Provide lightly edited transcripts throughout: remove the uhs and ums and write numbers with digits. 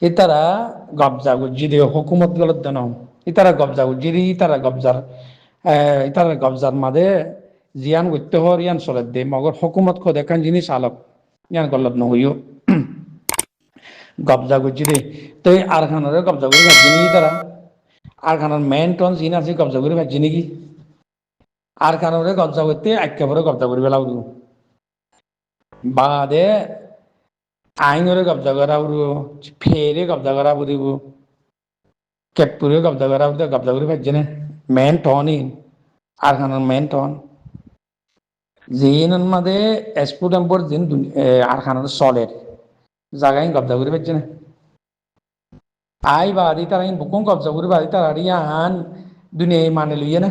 ইতারা গবজা গুজিদি হুকুমত গলত দেন ইতারা গবজা গুজিদি ইতারা গবজার মাঝে জিয়ান করতে হর ইয়ান চলে দে মগর হুকুমত খোদ একান জিনিস আলোক ইয়ান গলত নহইও গবজা গুজিদি তো আর খানারে গবজা করে ভাজিনি তারা আর খানার মেন টন জিন আছে গবজা করে ভাজি নাকি আর খানারে গবজা করতে একেবারে গবজা করে বেলাও বাদে আইনরে কবজা করা বুড়ো ফেরে কবজা করা বুড়িব কেপুরে কবজা করা বুড়ি কবজা করে পাইছে না মেন টনই আর খানার মেন টন জিনের মাঝে এক্সপোর্ট এম্পোর্ট জিন আর খানার চলের জায়গায় কবজা করে পাইছে না আই বাদি তারা বুকুম কবজা করে বাদি তারা ইয়ান দুনিয়ায় মানে লইয়ে না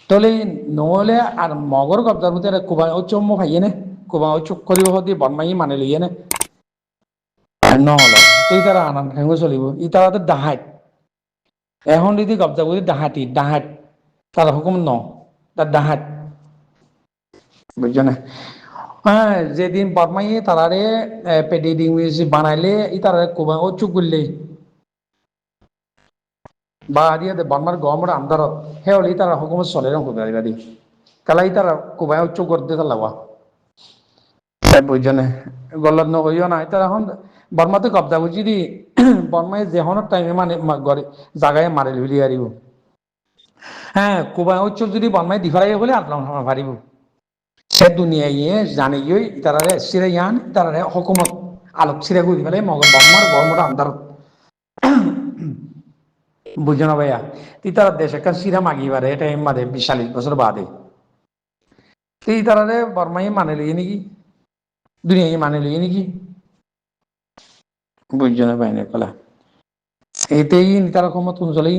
তলে নহলে আর মগর কবজার মধ্যে কুবা ও চম্ম খাইয়ে না কুবা ও চুপ করিব হদি বনমাই মানে লইয়ে না নহলে তুই তারা আনান খাইব চলিব ই তারা তো ডাহাত এখন যদি কবজা করি ডাহাত তার হুকুম ন তার ডাহাত বুঝছো না হ্যাঁ যেদিন বদমাই তারারে পেডি ডিংলিশ বানাইলে ই তারা কুবা ও চুপ করলে বা দিয়ে বর্মার গহমর আন্দারত হে হলে তারা হুকুম চলে রঙ কুবাই বাদি কালাই তারা কুবাই চুপ করতে লাগবা বুঝছো না গলত নহইও না তারা এখন বর্মাতে কবজা বুঝি দি বর্মায় যেহনের টাইমে মানে জায়গায় মারে লুলি আরিব হ্যাঁ কুবাই উচ্চক যদি বর্মায় দিফারাই বলে আতলাম পারিব সে দুনিয়ায় জানে গিয়ে তারারে সিরে ইয়ান তারারে হকুমত আলোক সিরে গুলি ফেলে মগ বর্মার গহমর আন্দার বুঝো না ভাইয়া তুই তারা দেশ একটা সিরা মাগিবারে এটা মাদে 40 বছর বাদে তুই তারারে বর্মাই মানে লইয়ে নাকি দুনিয়ায় মানে লইয়ে নাকি বুঝছো না বাইনে কলা এতেই তার ক্ষমত কোন চলে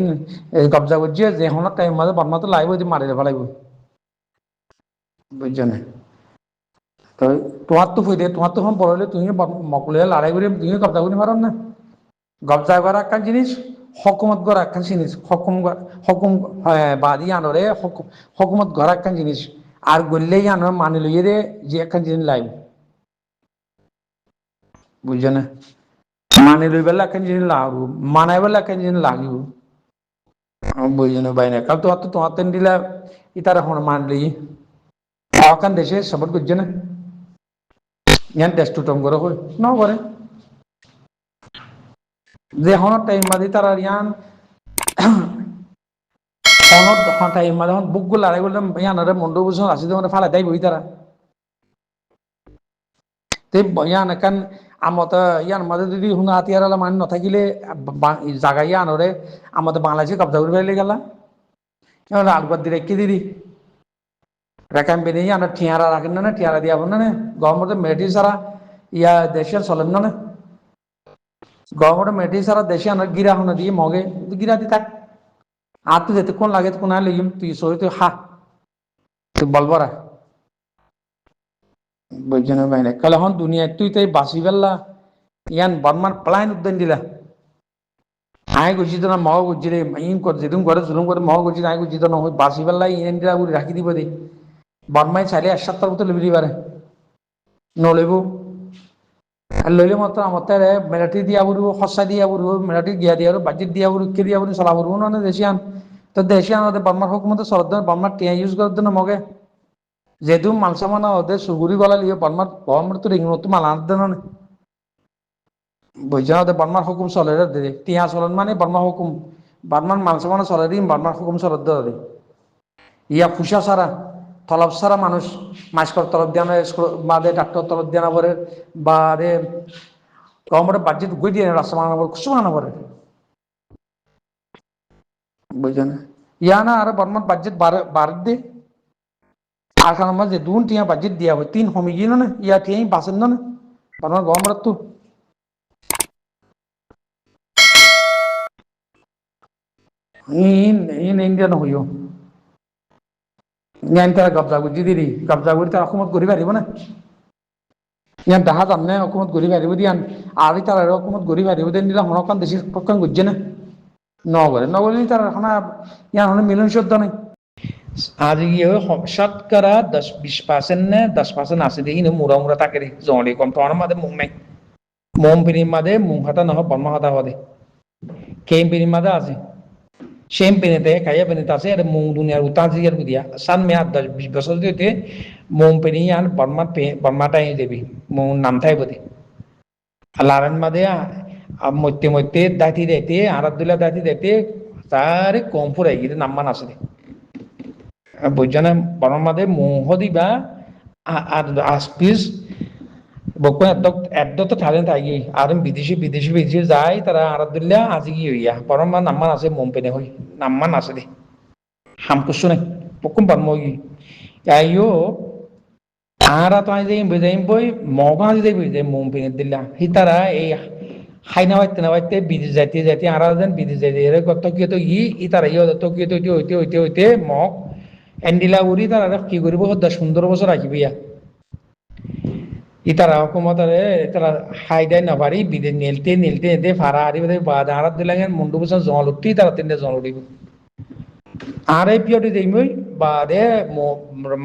কবজা করছে যে হনার টাইম মাঝে বর্মা তো লাইব মারি ফেলাইব বুঝছো না তো তোমার তো ফুই তোমার তো বড় হলে তুমি মকলে লড়াই করে তুমি কবজা করতে পারো না কবজা করা একটা জিনিস হকুমত গড়া একটা জিনিস হকুম বাদি আনরে হকুমত গড়া একটা জিনিস আর গড়লেই আনর মানে লইয়ে রে যে একটা জিনিস লাইব বুঝছো না মানে লই বেলা একটা জিনিস লাগু মানাই বেলা একটা জিনিস লাগিব বুঝছো না বাইনা কাল তোমার তেন দিলা ইতারা হন মান লই আকান দেশে সবর বুঝছো না ইয়ান টেস্ট টম করে হই ন করে যে হন টাইম মাদি তারা ইয়ান হন টাইম মাদি হন বুক গুলো লড়াই বললাম ইয়ানরে মন্ডু বুঝো আসি তোমার ফালা দেয় বই তারা তে ইয়ান একান আমতা ইয়ান মাঝে যদি হুনা হাতিয়ার মান নথাকিলে জায়গা ইয়ানরে আমাদের বাংলাদেশে কবজা করে ফেলে গেলা এখন আলবাদ দি রেখে দিদি রেখাম বেরিয়ে ইয়ান ঠিয়ারা রাখেন না ঠিয়ারা দিয়া না গভর্নমেন্ট মেডিসি সারা ইয়া দেশে চলেন না গভর্নমেন্ট মেডিসি সারা দেশে আনার গিরা হনা দিয়ে মগে গিরা দি থাক আর তুই যেতে কোন লাগে কোন লিম তুই সই তুই হা তুই বলবরা বুঝছো না বাইনে কালে হন দুনিয়া তুই তাই বাঁচি ফেললা ইয়ান বর্মার প্লাইন উদ্যান দিলা আয় গুছি তো না মহ গুছি রে ইন কর যেদিন করে জুলুম করে মহ গুছি আয় গুছি তো না বাঁচি ফেললা ইন দিলা রাখি দিব দে বর্মায় চাইলে 1 সপ্তাহ মতো লিবি পারে নলিব আর লইলে মাত্র আমার মিলিটারি দিয়া বলব খসা দিয়া বলব মিলিটারি গিয়া দিয়া বাজেট দিয়া বলব কে দিয়া বলব চলা বলব না দেশিয়ান তো দেশিয়ান বর্মার হুকুমতে সরদ বর্মার টিয়া ইউজ করার জন্য মগে যেহেতু মালসা মানা ওদের সুগুরি গলা লিয়ে বর্মার গভর্নমেন্ট তো রিং মতো মাল আনতে না বুঝছো না বর্মার হুকুম চলে দে টিয়া চলন মানে বর্মা হুকুম বর্মার মালসা মানা চলে দিন বর্মার হুকুম চলে দে ইয়া ফুসা সারা তলব সারা মানুষ মাস্কর তলব দিয়া না বাদে ডাক্তার তলব দিয়া না পরে বাদে গভর্নমেন্টের বাজেট গই দিয়ে রাস্তা মানা পরে কিছু মানা পরে বুঝছো না ইয়া না আর বর্মার বাজেট বাড় দে আর কারণ মাঝে দুন টিয়া বাজেট দিয়া হয় 3 কমে গিয়ে না ইয়া টিয়াই বাঁচেন না বর্মার গভর্নমেন্ট তো ইন্ডিয়ান হইও ইয়ান তারা কবজা করছি দিদি কবজা করি তারা অসমত ঘুরি পারিব না ইয়ান দেখা যাম না অসমত ঘুরি পারিব দিয়ান আর তারা অসমত ঘুরি পারিব দেন দিলা হনকান দেশি পক্ষান ঘুরছে না নগরে নগরে তারা খানা ইয়ান হলে মিলন শব্দ নাই আজ গিয়ে শতকরা 10-20% না 10% আছে দেখি না মুরা মুরা তাকে জড়ে কম তো আমার মাঝে মুখ নাই মোম পিনির মাঝে মুখ হাতা নহ বর্মা হাতা হদে কেম পিনির মাঝে আছে সেম পেনেতে খাইয়া পেনেতে আছে আর মুং দুনিয়ার উতাল জিয়ার দিয়া সান মে 10-20 বছর দিতে মোম পেনি আর বর্মাটাই দেবি মোম নাম থাই বদে লারান মাদে মধ্যে মধ্যে দাঁতি দিতে আর আব্দুল্লাহ দাঁতি দিতে তারে কম ফুরাই গিয়ে নাম্মান আছে বুঝছানে বর্মার মাদে মোহ দিবা আর আসপিস বকু এত তো ট্যালেন্ট আই আর বিদেশি যায় তারা আরাদুল্লাহ আজি কি হইয়া বরং নাম্মান আছে মম পেনে হই নাম্মান আছে দে হামকুসু নাই পকুম বানমগি আইও আরা তো আই যাই বেজাইম বই মগা যাই বেজাই মম পেনে দিলা হি তারা এই হাইনা বাইতে না বাইতে বিদেশ যাইতে আরা যেন বিদেশ যাইতে এর কত কি তো ই তারা ইয়ে তো কি তো হইতে মগ এন্ডিলা উড়ি তারা কি করিব 10-15 বছর রাখিবিয়া ইতারা হুকুমতারে তারা হাইদাই নাবারি বিদে নেলতে ফারা আরি বদে বাদ আরাত দিলাঙ্গেন মুন্ডু বসা জল উঠি তারা তিনটে জল উঠিব আরে পিয়টি দেইমই বাদে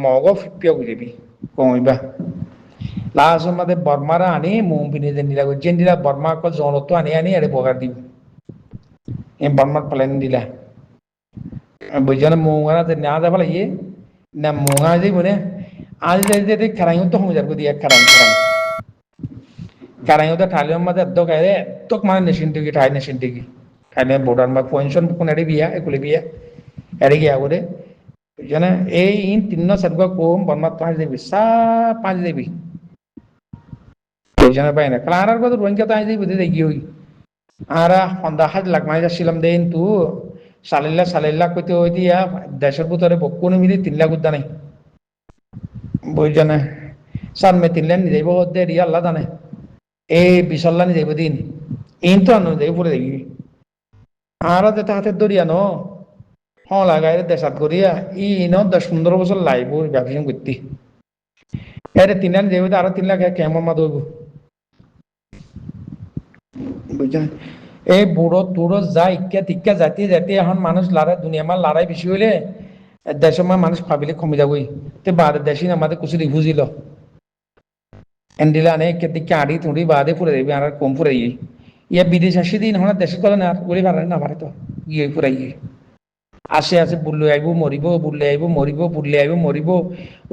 মগ পিয় গুলিবি কইবা লাস্ট মধ্যে বর্মারা আনি মুম পিনে জেন্দিলা জেন্দিলা বর্মা কো জল তো আনি আরে বগার দিব এ বর্মার প্ল্যান দিলা বুঝানে মুঙ্গারা না যাবা ইয়ে না মুঙ্গা যাই বনে আজ যাই খারাইও তো হমজার গো দিয়া karang itu thaliom made dok aye tok mana nesin tigi thaliom border ma pension pun eri biya ekule biya eri gya gore jana ei in tinno sargo kom banma panj debi jana bayna klarar ko ruan ka tai debi de gi ara honda haj lag mai silam dein tu salilla ko to dia dashar butore bokkunu mili 3 lakh udda nai bojana san me 3 lakh ni debo de ria Allah dane এই বিশাল্লা নি যাইব দিন in তো আনো যাই পড়ে দেখি আর যেটা হাতে দরিয়া ন হ্যাঁ লাগাই দেশাত করিয়া ই ন 10-15 বছর লাইব ব্যবসা করতে এরে 3 লাখ যাইব আরো 3 লাখ কেমন মা দইব বুঝছেন এই বুড়ো যা ইক্কা জাতি এখন মানুষ লড়াই দুনিয়া মার লড়াই বেশি হইলে দেশের মা মানুষ ভাবিলে কমে যাবই তে বাদে দেশি আমাদের কুচুরি বুঝিল এন্ডিলা নে কেদিকে আড়ি তুড়ি বাদে পুরে দেবে আর কম পুরে ইয়া বিদেশ আসি দিন হনা দেশের কথা না বলি পারে না পারে তো গিয়ে পুরাই আসে বুল্লে আইব মরিব বুল্লে আইব মরিব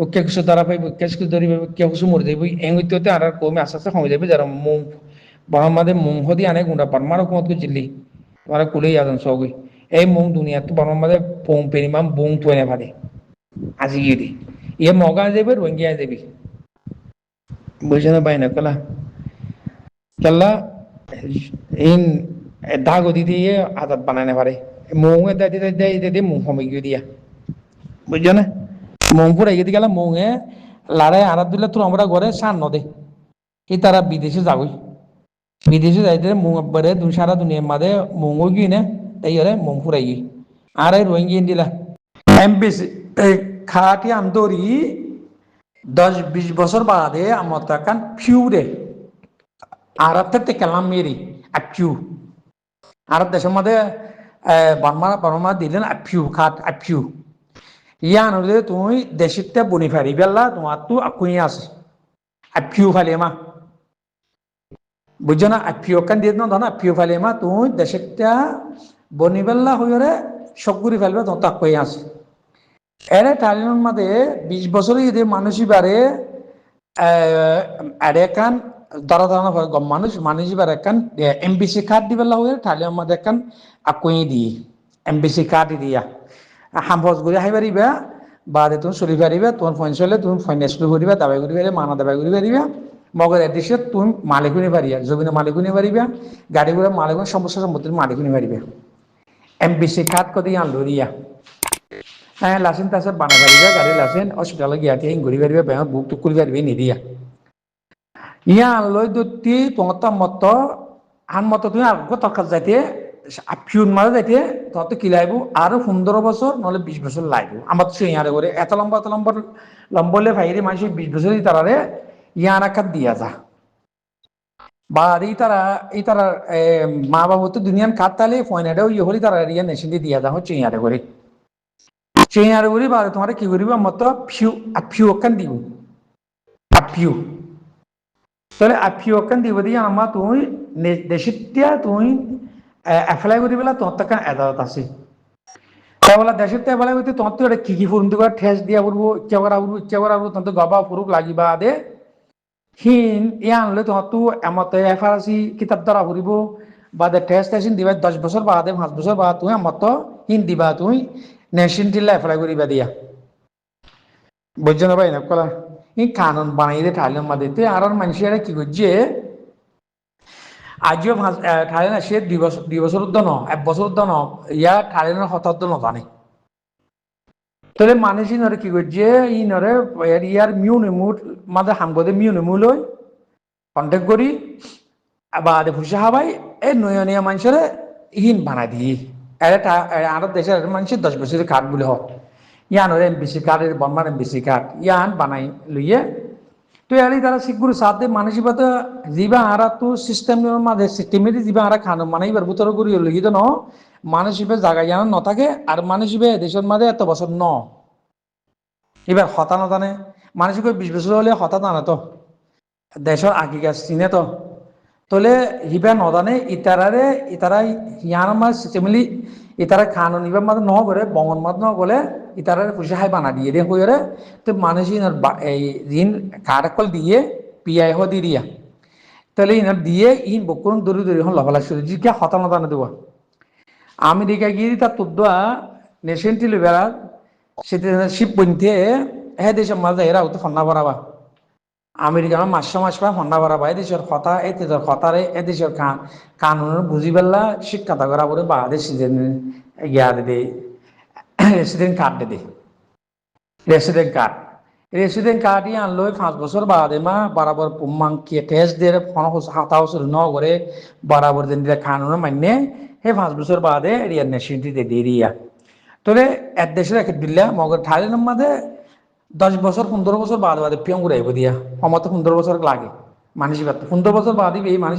ও কে কিছু ধরা পাইব কে কিছু ধরি পাইব কে কিছু মরে যাইব এং হইতে আর কমে আস্তে কমে যাবে যারা মুং বরং মাদে মুং হদি আনে গুন্ডা পারমার কুমত কো জিল্লি তোমার কুলে যাজন সগই এই মুং দুনিয়া তো বরং মাদে পং পেরিমাম বুং তোনে পারে আজি গিয়ে ইয়ে মগা যাবে রোহিঙ্গিয়া যাবি বুঝে বাইনা কলা কেলা ইন দাগো দিতে আদাত বানানে পারে মৌঙে দাইতে মুখ কমে গিয়ে দিয়া বুঝছো না মৌ পুরা গিয়ে গেল মৌঙে লাড়াই আরাত দিলে তোর আমরা ঘরে সার নদে এই তারা বিদেশে যাইতে মৌ একবারে সারা দুনিয়ার মাঝে মৌঙো গিয়ে না তাই ওরে মৌ পুরাই গিয়ে আর এই রোহিঙ্গিয়া দিলা এমবিসি খাটি আমদরি 10-20 বছর বাদে আমার তাকান ফিউরে আরব থেকে কালাম মেরি আপিউ আরব দেশের মধ্যে বর্মা দিলেন আপিউ ইয়ান হলে তুমি দেশিতে বনি ফারি বেলা তোমার তো আকুই আছে আপিউ ফালেমা বুঝছো না আপিউ কান দিয়ে না আপিউ ফালেমা তুমি দেশিটা বনি বেলা হইরে সবগুড়ি ফেলবে তোমার তো আকুই আছে এরে টালিনের মধ্যে 20 বছরে যদি মানুষই বারে একান ধরা মানুষ বারে একান এমবিসি কার্ড দিবে লাগে টালিনের মধ্যে একান আকুই দিয়ে এমবিসি কার্ড দিয়া হামফজ করে হাই পারিবা বাদে তুমি চলি পারিবা তোমার ফোন চলে তুমি ফাইন্যান্স করিবা দাবাই করি পারিবা মানা দাবাই করি পারিবা মগর এদেশে তুমি মালিক হতে পারিবা জমিনের মালিক হতে পারিবা গাড়ি ঘোড়া মালিক সমস্ত সম্পত্তির মালিক হতে পারিবা এমবিসি কার্ড কদি আনলো দিয়া হ্যাঁ লাসেন তাছে বানা পারিবা গাড়ি লাসেন হসপিটালে গিয়াতে ঘুরি পারিবা ব্যাংক বুক টুক করে পারিবা নিদিয়া ইয়া আনলৈ দতি তোমার মত আন মত তুমি আগত তরকার যাইতে আপিউন মারা যাইতে তত কি লাইব আরো 15 বছর নহলে 20 বছর লাগবে আমার তো ইয়ারে করে এত লম্বলে ভাইরে মানুষ 20 বছর তারারে ইয়ান আকার দিয়া যা বা এই তারা মা বাবু তো দুনিয়ান খাত তালে ফয়নাটাও ইয়ে হলি তারা ইয়া নেশন দিয়া যা হচ্ছে ইয়ারে করে চেয়ার করি বা তোমার কি করিব মত ফিউ কান দিব আপিউ তাহলে ফিওকান দিব দিয়ে আমার তুই দেশিতিয়া তুই এপ্লাই করি পেলা তোর টাকা আদালত আছে তাহলে দেশের তে এপ্লাই করতে তোর তো কি কি ফুরুন দিবা ঠেস দিয়া পড়বো ইচ্ছা করা পড়বো তোর তো গবা ফুরুক লাগিবা দে হিন ইয়া আনলে তোর তো এমতে এফআরসি কিতাব দ্বারা ফুরিব বা দে টেস্ট টেস্টিং দিবা 10 বছর বাদে 5 বছর বাদ তুই আমার তো হিন দিবা তুই নেশন টিল্লা এপ্লাই করিবা দিয়া বুঝছো না ভাই না কলা ই কানুন বানাই দে ঠাইলের মধ্যে তুই আর মানুষেরা কি করছে আজিও ঠাইলে না সে 2 বছর উদ্য ন 1 বছর উদ্য ন ইয়া ঠাইলের হতাদ্দ নজানে তাহলে মানুষ ইনরে কি করছে ইনরে ইয়ার মিউনিমুট মাঝে হামগদে মিউনিমুল কন্টেক্ট করি বা ফুসা হাবাই এই নয়নীয় মানুষের হিন বানাই দিয়ে আর দেশের মানুষের 10 বছরের কার্ড বলে হয় ইয়ান এমবিসি কার্ড বর্মার এমবিসি কার্ড ইয়ান বানাই লইয়ে তো এলি তারা শিখগুলো সাথে মানসিকতা যা আর তো সিস্টেমের মাঝে সিস্টেমের যা আর খানো মানাইবার ভিতর করি লইয়ে তো ন মানসিকে জায়গা জানা ন থাকে আর মানসিকে দেশের মাঝে এত বছর ন এবার হতা না জানে মানসিক 20 বছর হলে হতা জানে তো দেশের আগিকার চিনে তো তোলে হিবা নদানে ইতারা ইয়ার মাছ সিস্টেমলি ইতারা খানো নিবার মাঝে ন করে বঙ্গন মাঝ ন গলে ইতারা পয়সা হাই বানা দিয়ে দিয়ে হয়ে তো মানুষ এই ঋণ কার্ড দিয়ে পিআই হ দিয়ে দিয়া তাহলে ইনার দিয়ে ইন বকুন দূরে দূরে হন লফালা শুরু জিকে হতা নদানে দেবো আমেরিকা গিয়ে তার তুদ্দা নেশন টিলি বেড়া সেটা শিব বইতে হ্যাঁ দেশের মাঝে এরা হতো ফন্না বরাবা আমেরিকার মাস পা ফন্না বরাবা এদেশের কথা এদেশের কথারে এদেশের কানুন বুঝি পেলা শিক্ষাতা করা বলে বা রেসিডেন্ট ইয়া দে রেসিডেন্ট কার্ড দে রেসিডেন্ট কার্ড রেসিডেন্ট কার্ড ই আনলো 5 বছর বাদে মা বরাবর পুম্মাং কে টেস্ট দিয়ে হাতা বছর ন করে বরাবর দিন দিলে কানুন মান্য হে 5 বছর বাদে রিয়ার নেশনটি দিয়ে দিয়া তোরে এক দেশে রেখে দিলে মগর ঠাইলের মধ্যে 10 বছর 15 বছর বাদে পিয়ং ঘুরাইব দিয়া আমার তো 15 বছর লাগে মানুষ 15 বছর বাদে এই মানুষ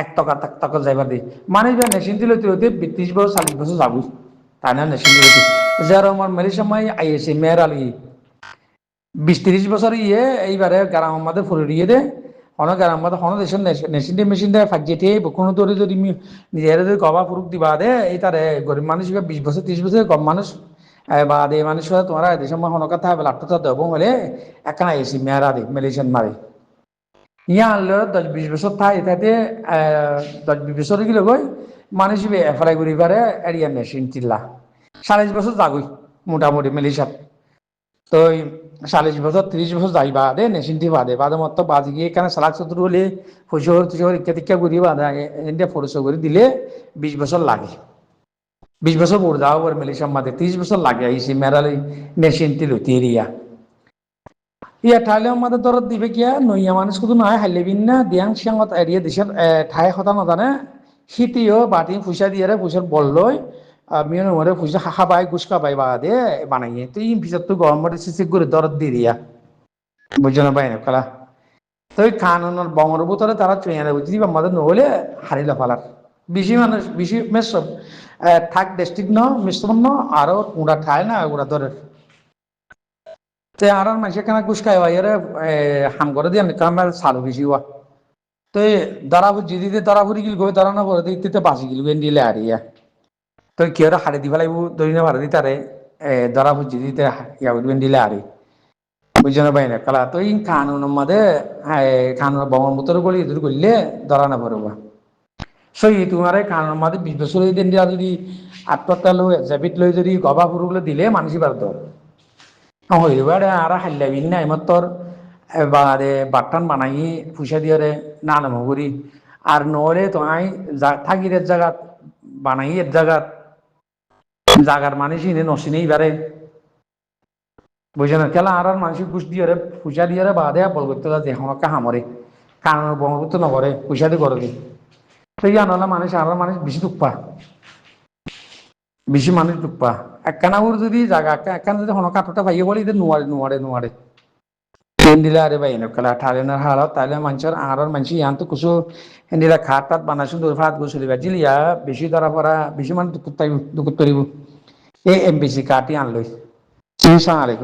এক টাকা যাইবার দিই মানুষ নেশন দিলে তুই 30 বছর 40 বছর যাবি তাই না নেশন দিলে যার আমার মেরি সময় আইএসি মেয়ের আলি 20-30 বছর এইবারে গ্রামের মধ্যে ফুলে দিয়ে দে অনেক গ্রামের মধ্যে অনেক দেশের মেশিন দিয়ে ফাঁকিয়ে কোনো তোরে যদি নিজের যদি গবা ফুরুক দিবা দে এই তারে গরিব মানুষ 20 বছর 30 বছর কম মানুষ বা দে মানুষ তোমার দেশের মধ্যে অনেক কথা হবে লাটটা দেব হলে একখানা এসি মেয়েরা দে মেলেশিয়ান মারে ইয়া আনলো 10-20 বছর থাই এটাতে 10-20 বছর গেলে গই মানুষ এপ্লাই করি পারে এরিয়া মেশিন চিল্লা 40 বছর যাগই মোটামুটি মেলেশিয়াত তো 40 বছর 30 বছর যাইবা দে নেশিনটি বাদে বাদে মত বাজি গিয়ে এখানে সালাক চতুর হলে ফুসর ইত্যাদি করি বাদা এনটা ফরস করে দিলে 20 বছর লাগে 20 বছর পর যাওয়া পর মেলেশিয়ার মাঝে 30 বছর লাগে আইসি মেরালি নেশিনটি লুতিরিয়া ইয়া ঠাইলে আমাদের দরদ দিবে কিয়া নইয়া মানুষ শুধু নয় হাইলেবিন না দিয়াং সিয়াঙত এরিয়া দেশের ঠাই হতা নজানে শীতিও বাটি ফুসা দিয়ে ফুসার বললই মিয়ন মরে ফুসা হাহা বাই গুসকা বাই বা দে বানাইয়ে তো ইন ভিতর তো গভর্নমেন্ট সিসি করে দরদ দিয়ে দিয়া বুঝছো না পাই না কলা তো ওই কানুনের বঙ্গর ভিতরে তারা ট্রেনে বুঝছি আমাদের নহলে হারিলা ফালার বেশি মানুষ বেশি মেসব থাক ডিস্ট্রিক্ট ন মিশ্রণ ন আরো ওরা ঠাই না ওরা ধরে তো আর মানুষে কেন গুসকাই হয় এর হাম করে দিয়ে কামার সালু বেশি হওয়া তো দরাবুর যদি দরাবুরি গিল গই দরা না করে দিতে বাসি গিল গেন দিলে আর ইয়া তো কি ওরা হারে দিবা লাগবো দই না ভাড়া দিতারে দরাবুর যদি ইয়া উঠবেন দিলে আরে বুঝছো না পাই না কালা তো এই কানুনের মধ্যে কানুন বঙ্গর মতো গলি দূর করলে ধরা না পড়বা সই তোমার কানুনের মধ্যে 20 বছর দিন দিয়া যদি আত্মহত্যা লই জ্যাবিট লই যদি গবা ফুরুগুলো দিলে মানুষই পারত হইব আর হাল্লাবিন না এমতর বারে বাট্টান বানাই পয়সা দিয়ে না নাম করি আর নহলে তোমায় থাকির জায়গা বানাই এর জাগার মানুষ ইনে নসিনেই বারে বুঝে না খেলা আর মানুষ ঘুষ দিয়ে পয়সা দিয়ে বাদে বল করতে এখন কাহামরে কারণ বঙ্গবন্ধু নগরে পয়সা দিয়ে করে দিই তো ইয়া নহলে মানুষ আর মানুষ বেশি দুঃখপা বেশি মানুষ দুঃখপা একখানাউর যদি জায়গা একখানা যদি হন কাঠটা পাইয়ে বলি নোয়ারে ট্রেন দিলে আরে ভাই নকলা ঠারেনের হালত তাহলে মানুষের আর মানুষ ইয়ান তো কুসু হেন্দিলা খাট টাট বানাইছো দূর ফাত গুছলি বা জিলিয়া বেশি ধরা পড়া বেশি মানুষ দুঃখ পাইব দুঃখ করিব এই এমবিসি কাটি আনলই সালামালাইকুম